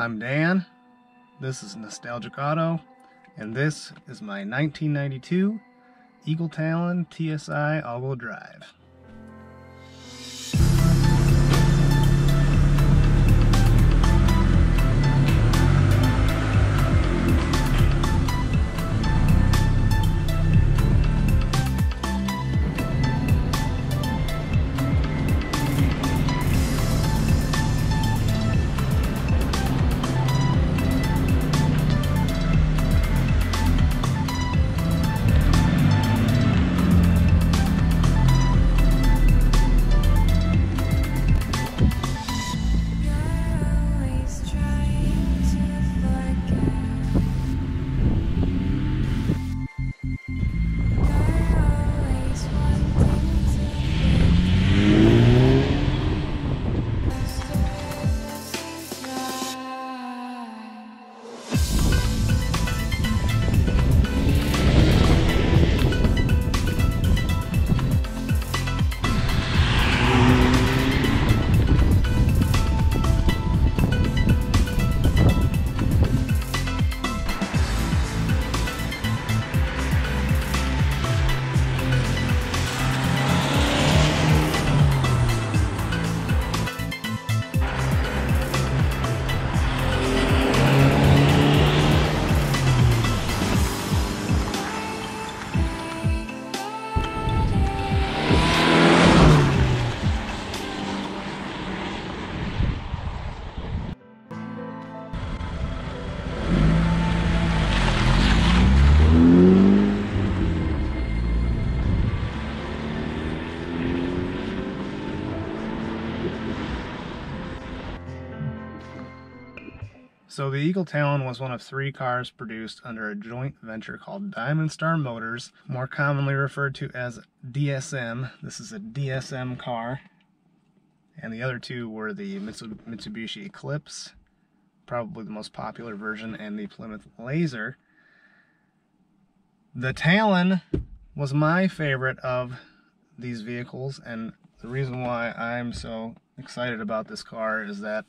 I'm Dan, this is Nostalgic Auto, and this is my 1992 Eagle Talon TSI all-wheel drive. So the Eagle Talon was one of 3 cars produced under a joint venture called Diamond Star Motors, more commonly referred to as DSM. This is a DSM car. And the other 2 were the Mitsubishi Eclipse, probably the most popular version, and the Plymouth Laser. The Talon was my favorite of these vehicles, and the reason why I'm so excited about this car is that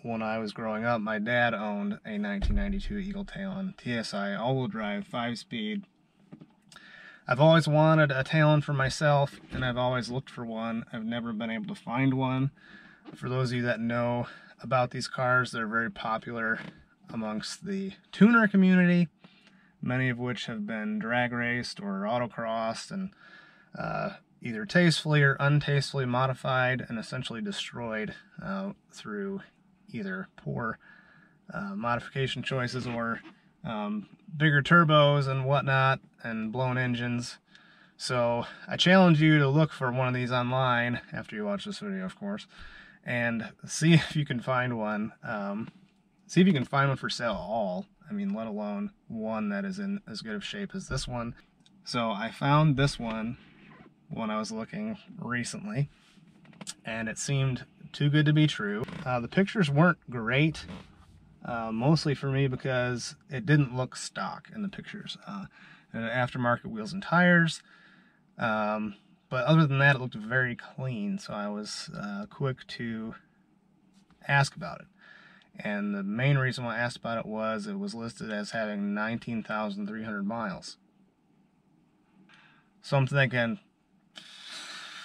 when I was growing up, my dad owned a 1992 Eagle Talon TSI all-wheel drive 5-speed. I've always wanted a Talon for myself, and I've always looked for one. I've never been able to find one. For those of you that know about these cars, they're very popular amongst the tuner community, many of which have been drag raced or autocrossed and either tastefully or untastefully modified and essentially destroyed through either poor modification choices or bigger turbos and whatnot and blown engines. So I challenge you to look for one of these online after you watch this video, of course, and see if you can find one. See if you can find one for sale at all. I mean, let alone one that is in as good of shape as this one. So I found this one when I was looking recently, and it seemed too good to be true. The pictures weren't great, mostly for me because it didn't look stock in the pictures. Aftermarket wheels and tires, but other than that, it looked very clean, so I was quick to ask about it. And the main reason why I asked about it was listed as having 19,300 miles. So I'm thinking,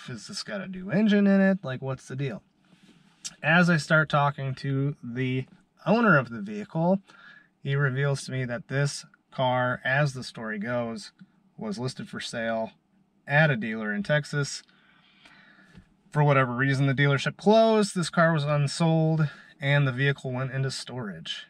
has this got a new engine in it? Like, what's the deal? As I start talking to the owner of the vehicle, he reveals to me that this car, as the story goes, was listed for sale at a dealer in Texas. For whatever reason, the dealership closed, this car was unsold, and the vehicle went into storage.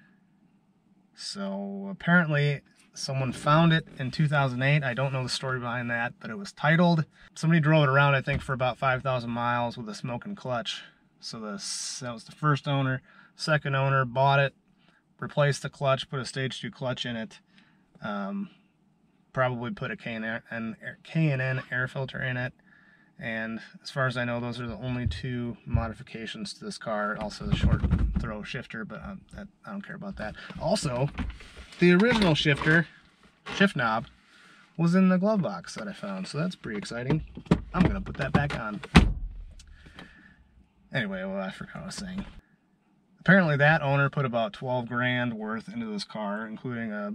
So apparently someone found it in 2008. I don't know the story behind that, but it was titled. Somebody drove it around, I think, for about 5,000 miles with a smoking clutch. So that was the first owner. Second owner bought it, replaced the clutch, put a stage 2 clutch in it, probably put a K&N air filter in it, and as far as I know, those are the only 2 modifications to this car. Also the short throw shifter, but I don't care about that. Also, the original shift knob was in the glove box that I found, so that's pretty exciting. I'm gonna put that back on. Anyway, well, I forgot what I was saying. Apparently that owner put about 12 grand worth into this car, including a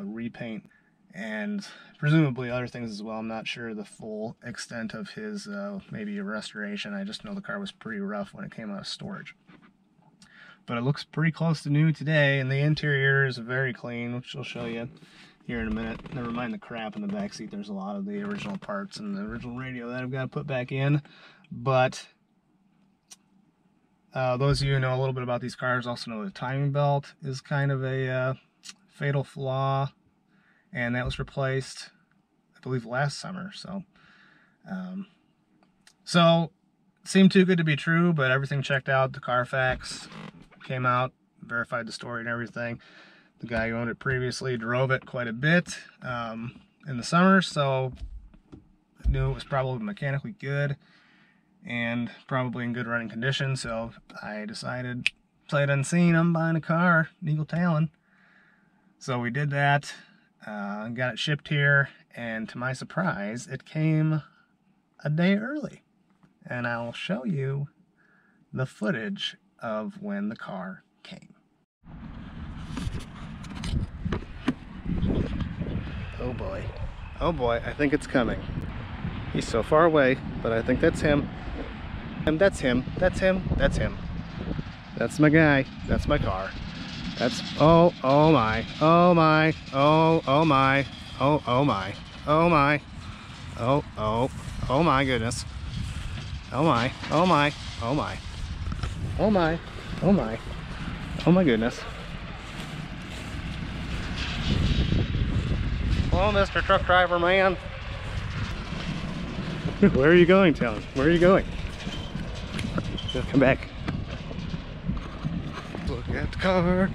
repaint and presumably other things as well. I'm not sure the full extent of his maybe a restoration. I just know the car was pretty rough when it came out of storage. But it looks pretty close to new today, and the interior is very clean, which I'll show you here in a minute. Never mind the crap in the back seat. There's a lot of the original parts and the original radio that I've got to put back in. But those of you who know a little bit about these cars also know the timing belt is kind of a fatal flaw, and that was replaced, I believe, last summer. So seemed too good to be true, but everything checked out. The Carfax came out, verified the story and everything. The guy who owned it previously drove it quite a bit in the summer, so I knew it was probably mechanically good and probably in good running condition. So I decided, sight unseen, I'm buying a car, an Eagle Talon. So we did that, got it shipped here, and to my surprise, it came a day early. And I'll show you the footage of when the car came. Oh boy. Oh boy, I think it's coming. He's so far away, but I think that's him. And that's him. That's him. That's him. That's my guy. That's my car. That's, oh my. Oh my. Oh my. Oh my. Oh my. Oh my goodness. Oh my. Oh my. Oh my. Oh my. Oh my. Oh my goodness. Hello, Mr. Truck Driver Man. Where are you going, Talon? Where are you going? Come back. Look at the car.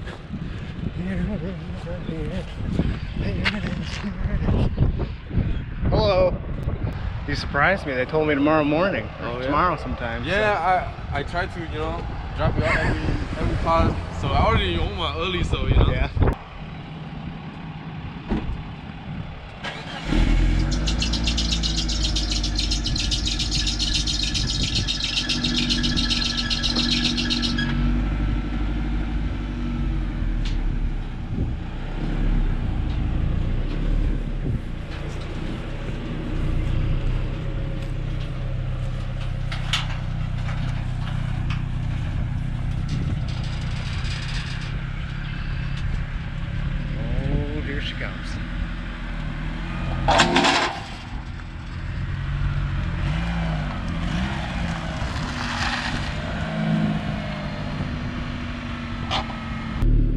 Here it is, right here. Here it is, here it is. Hello. You surprised me. They told me tomorrow morning. Or tomorrow sometime. Yeah, so. I tried to, you know, drop you off every class. So I already on my early, so you know. Yeah. Here she comes.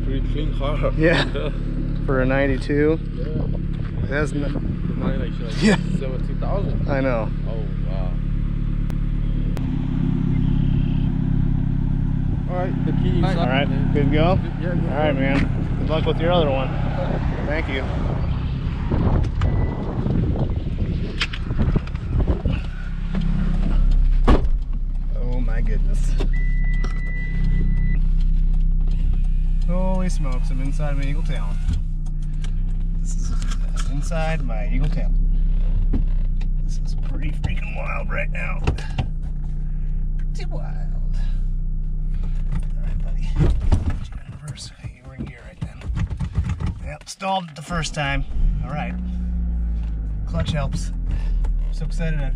Pretty clean car. Yeah. For a 92. Yeah. That's not. Mine like Yeah. 17,000. I know. Oh wow. Alright, the key inside. Alright, good to go? Yeah, good. Alright, man. Good luck with your other one. Thank you. Oh my goodness. Holy smokes, I'm inside my Eagle Talon. This is inside my Eagle Talon. This is pretty freaking wild right now. Pretty wild. Alright, buddy. Put you in reverse. You were in gear right then. Yep, stalled it the first time. Alright. Clutch helps. I'm so excited I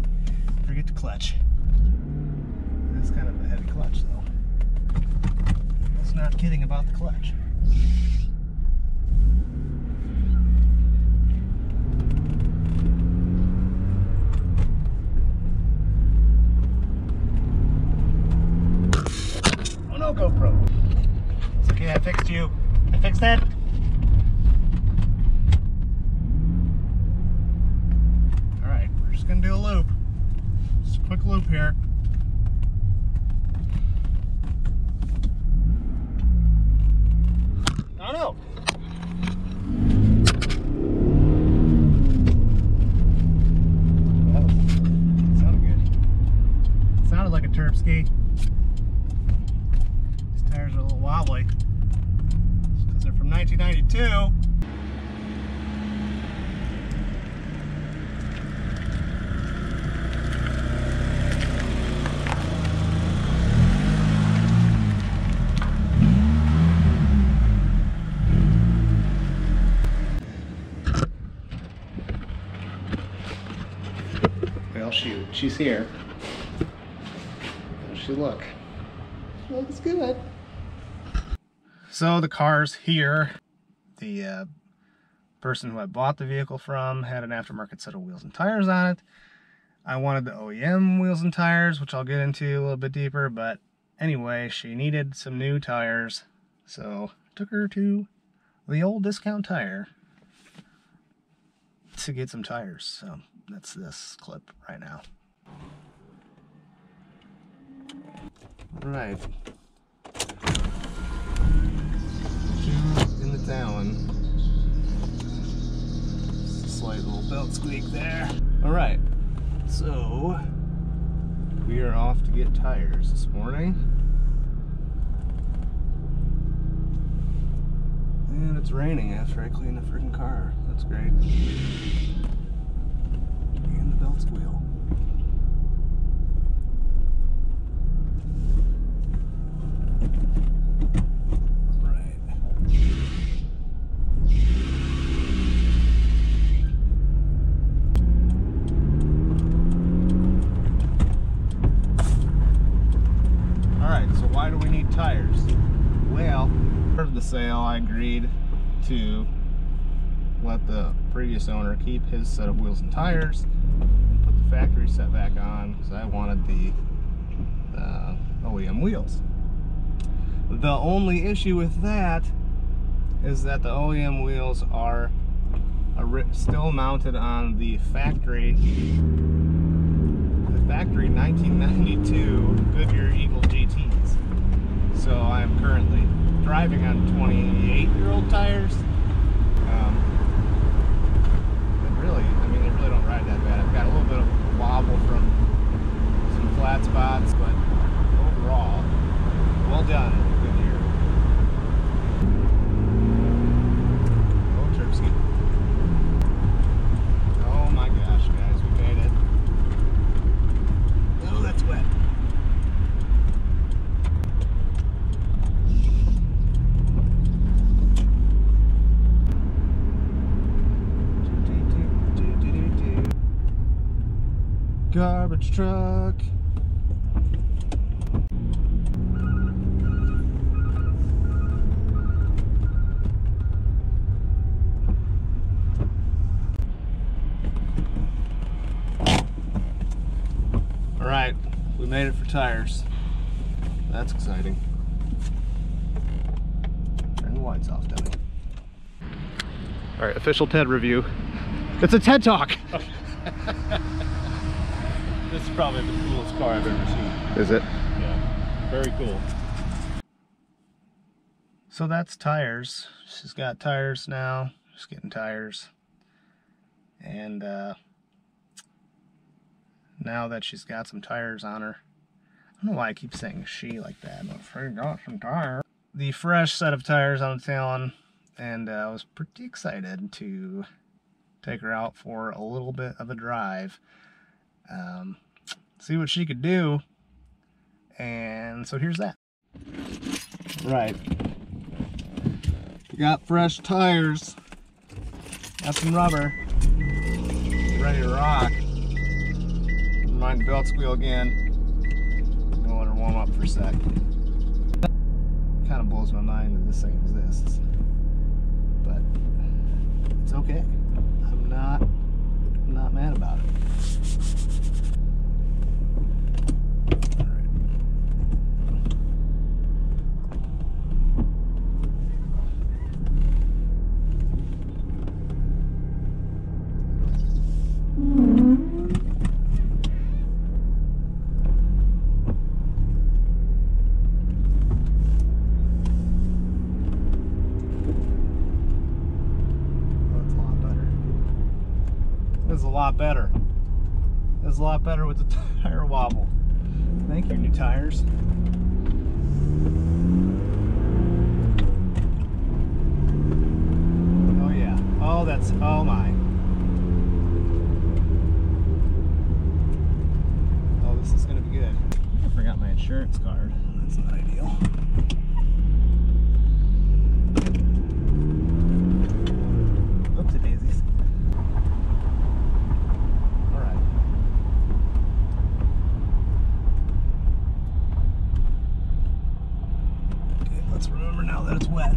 forget the clutch. It's kind of a heavy clutch though. I was not kidding about the clutch. Oh no, GoPro. It's okay, I fixed you. I fixed that. Alright, we're just gonna do a loop. Just a quick loop here. Oh no! That sounded good. Sounded like a turf ski. These tires are a little wobbly. Because they're from 1992. she's here. How does she look? Looks good. So the car's here. The person who I bought the vehicle from had an aftermarket set of wheels and tires on it. I wanted the OEM wheels and tires, which I'll get into a little bit deeper, but anyway, she needed some new tires, so I took her to the old discount tire to get some tires. So that's this clip right now. All right. In the Talon. Just a slight little belt squeak there. All right. So, we are off to get tires this morning. And it's raining after I clean the freaking car. That's great. And the belt squeal. Why do we need tires? Well, part of the sale I agreed to let the previous owner keep his set of wheels and tires and put the factory set back on because I wanted the OEM wheels. The only issue with that is that the OEM wheels are still mounted on the factory 1992 Goodyear Eagle GTs. So I'm currently driving on 28-year-old tires. But really, I mean, they really don't ride that bad. I've got a little bit of wobble from some flat spots, but overall, well done, Goodyear. Oh, Terpsky. Oh my gosh, guys, we made it. Oh, that's wet. Garbage truck. All right, we made it for tires. That's exciting. Turn the lights off, Debbie. All right, official TED review. It's a TED Talk. This is probably the coolest car I've ever seen. Is it? Yeah, very cool. So that's tires. She's got tires now. She's getting tires. And now that she's got some tires on her, I don't know why I keep saying she like that, but she got some tires. The fresh set of tires on the Talon, and I was pretty excited to take her out for a little bit of a drive. See what she could do, and so here's that. Right, we got fresh tires, got some rubber, ready to rock. Mind the belt squeal again. I'm gonna let her warm up for a sec. Kind of blows my mind that this thing exists, but it's okay. I'm not mad about it. It's a lot better. It's a lot better with the tire wobble. Thank you, new tires. Oh yeah. Oh, that's, oh my. Oh, this is gonna be good. I forgot my insurance card. That's not ideal. Oopsie daisies. Let's remember now that it's wet.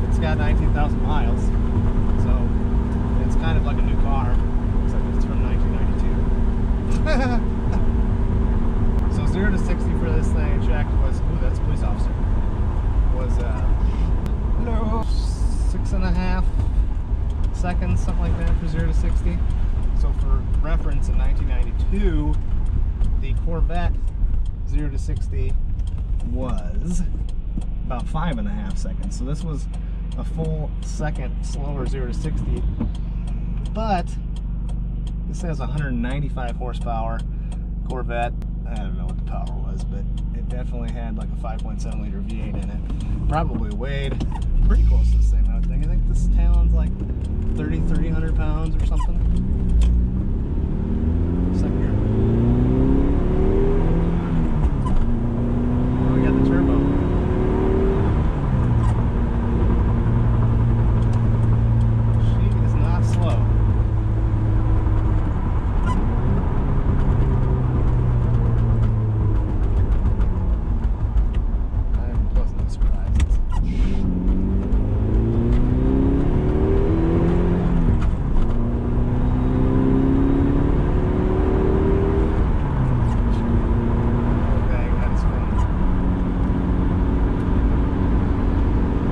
It's got 19,000 miles, so it's kind of like a new car, except it's from 1992. So 0 to 60 for this thing I checked was, ooh, that's a police officer, was 6.5 seconds, something like that, for 0 to 60. So for reference, in 1992, the Corvette 0 to 60 was about 5.5 seconds. So this was a full second slower 0 to 60, but this has 195 horsepower Corvette. I don't know what the power was, but it definitely had like a 5.7 liter V8 in it. Probably weighed pretty close to the same, I would think. I think this Talon's like 3,300 pounds or something. Second gear. Oh, we got the turbo.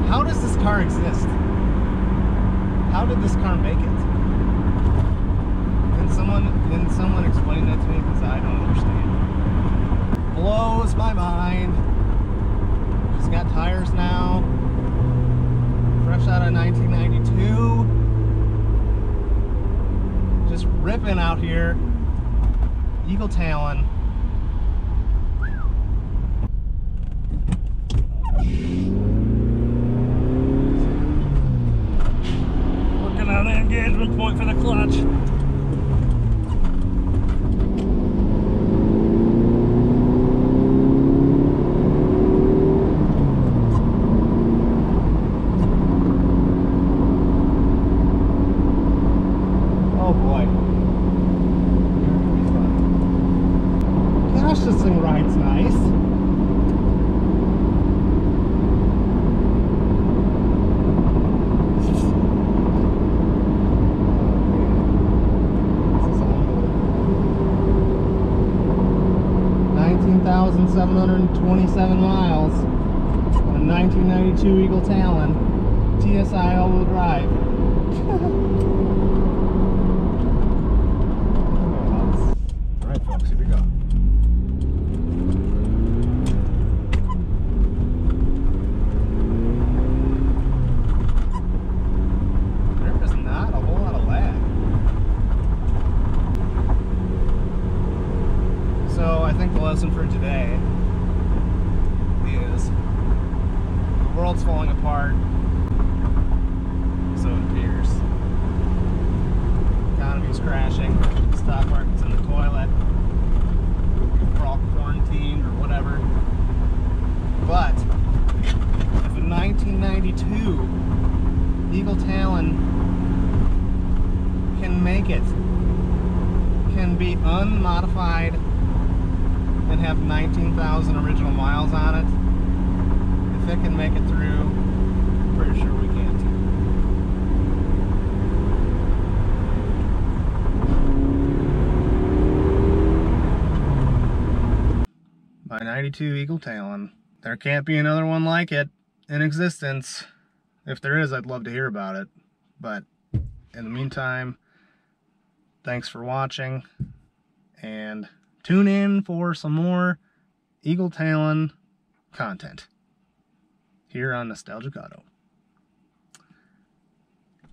How does this car exist? How did this car make it? Can someone explain that to me? Because I don't understand. Blows my mind. She's got tires now. Fresh out of 1992. Just ripping out here. Eagle Talon. On the engagement point for the clutch. Oh boy. Gosh, this thing rides nice. $727 miles on a 1992 Eagle Talon TSI all-wheel drive. Alright folks, here we go. There is not a whole lot of lag. So I think the lesson for today is the world's falling apart, so it appears. The economy's crashing, the stock market's in the toilet, we're all quarantined or whatever. But if a 1992 Eagle Talon can make it, can be unmodified, and have 19,000 original miles on it, if it can make it through, I'm pretty sure we can too. My 92 Eagle Talon. There can't be another one like it in existence. If there is, I'd love to hear about it. But in the meantime, thanks for watching, and tune in for some more Eagle Talon content here on Nostalgic Auto.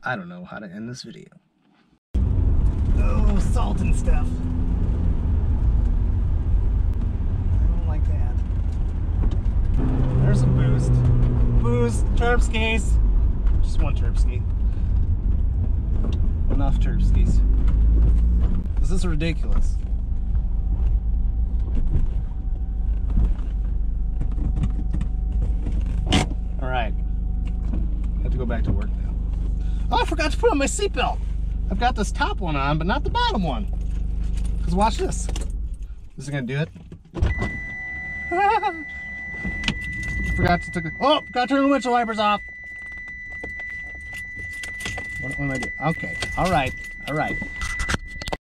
I don't know how to end this video. Oh, salt and stuff. I don't like that. There's a boost. Boost, Terp skis. Just one Terp ski. This is ridiculous. All right. I have to go back to work now. Oh, I forgot to put on my seatbelt. I've got this top one on, but not the bottom one. Because watch this. This is going to do it. I forgot to take it. Oh, got to turn the windshield wipers off. What am I doing? Okay. All right. All right.